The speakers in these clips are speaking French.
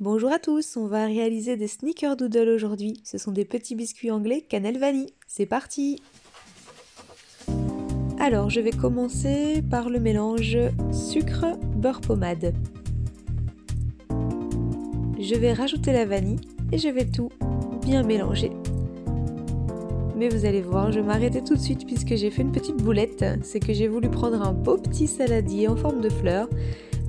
Bonjour à tous, on va réaliser des snickerdoodles aujourd'hui. Ce sont des petits biscuits anglais cannelle vanille. C'est parti! Alors, je vais commencer par le mélange sucre-beurre pommade. Je vais rajouter la vanille et je vais tout bien mélanger. Mais vous allez voir, je vais m'arrêter tout de suite puisque j'ai fait une petite boulette. C'est que j'ai voulu prendre un beau petit saladier en forme de fleur.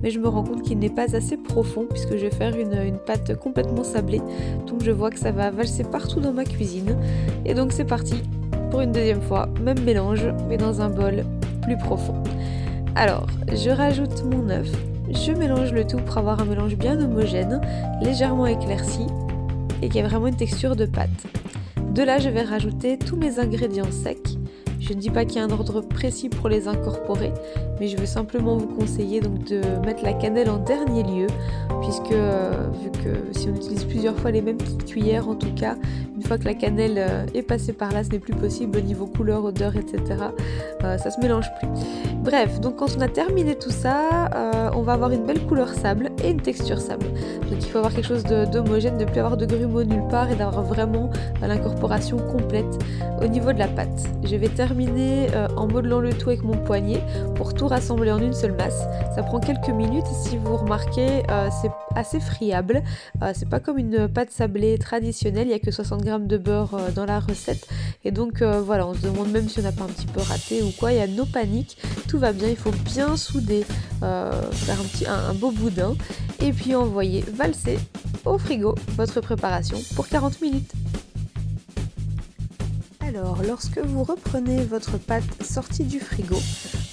Mais je me rends compte qu'il n'est pas assez profond puisque je vais faire une pâte complètement sablée. Donc je vois que ça va valser partout dans ma cuisine. Et donc c'est parti pour une deuxième fois, même mélange, mais dans un bol plus profond. Alors, je rajoute mon œuf, je mélange le tout pour avoir un mélange bien homogène, légèrement éclairci et qui a vraiment une texture de pâte. De là, je vais rajouter tous mes ingrédients secs. Je ne dis pas qu'il y a un ordre précis pour les incorporer, mais je veux simplement vous conseiller donc de mettre la cannelle en dernier lieu, puisque vu que si on utilise plusieurs fois les mêmes petites cuillères, en tout cas, une fois que la cannelle est passée par là, ce n'est plus possible au niveau couleur, odeur, etc. Ça se mélange plus. Bref, donc quand on a terminé tout ça, on va avoir une belle couleur sable et une texture sable. Donc il faut avoir quelque chose d'homogène, de ne plus avoir de grumeaux nulle part et d'avoir vraiment l'incorporation complète au niveau de la pâte. Je vais terminer en modelant le tout avec mon poignet pour tout rassembler en une seule masse. Ça prend quelques minutes et si vous remarquez, c'est assez friable. C'est pas comme une pâte sablée traditionnelle, il n'y a que 60 g de beurre dans la recette. Et donc voilà, on se demande même si on n'a pas un petit peu raté ou quoi. Il y a no panique, tout va bien, il faut bien souder, faire un beau boudin et puis envoyer valser au frigo votre préparation pour 40 minutes. Alors, lorsque vous reprenez votre pâte sortie du frigo,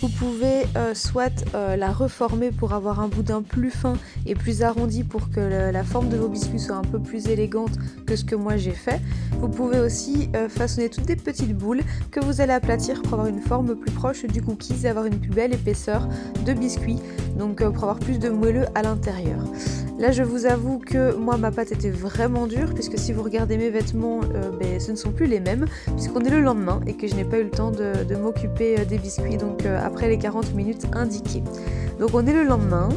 vous pouvez soit la reformer pour avoir un boudin plus fin et plus arrondi pour que la forme de vos biscuits soit un peu plus élégante que ce que moi j'ai fait. Vous pouvez aussi façonner toutes des petites boules que vous allez aplatir pour avoir une forme plus proche du cookies et avoir une plus belle épaisseur de biscuit, donc pour avoir plus de moelleux à l'intérieur. Là, je vous avoue que moi, ma pâte était vraiment dure, puisque si vous regardez mes vêtements, ce ne sont plus les mêmes, puisqu'on est le lendemain et que je n'ai pas eu le temps de m'occuper des biscuits, donc après les 40 minutes indiquées. Donc on est le lendemain,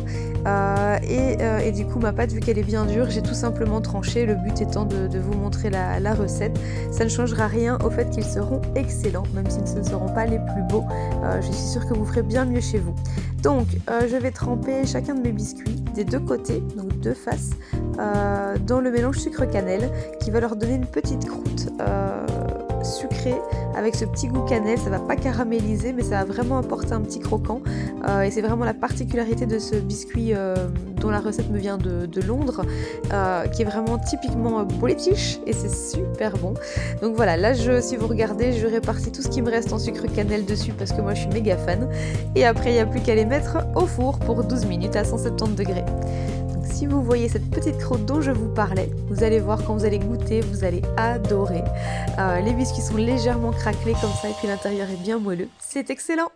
et du coup ma pâte, vu qu'elle est bien dure, j'ai tout simplement tranché, le but étant de vous montrer la recette. Ça ne changera rien au fait qu'ils seront excellents, même si ce ne seront pas les plus beaux. Je suis sûre que vous ferez bien mieux chez vous. Donc je vais tremper chacun de mes biscuits des deux côtés, donc deux faces, dans le mélange sucre-cannelle qui va leur donner une petite croûte sucrée avec ce petit goût cannelle. Ça va pas caraméliser, mais ça va vraiment apporter un petit croquant, et c'est vraiment la particularité de ce biscuit dont la recette me vient de Londres, qui est vraiment typiquement british et c'est super bon. Donc voilà, là si vous regardez, je répartis tout ce qui me reste en sucre cannelle dessus parce que moi je suis méga fan, et après il n'y a plus qu'à les mettre au four pour 12 minutes à 170 degrés. Si vous voyez cette petite croûte dont je vous parlais, vous allez voir quand vous allez goûter, vous allez adorer. Les biscuits sont légèrement craquelés comme ça et puis l'intérieur est bien moelleux. C'est excellent!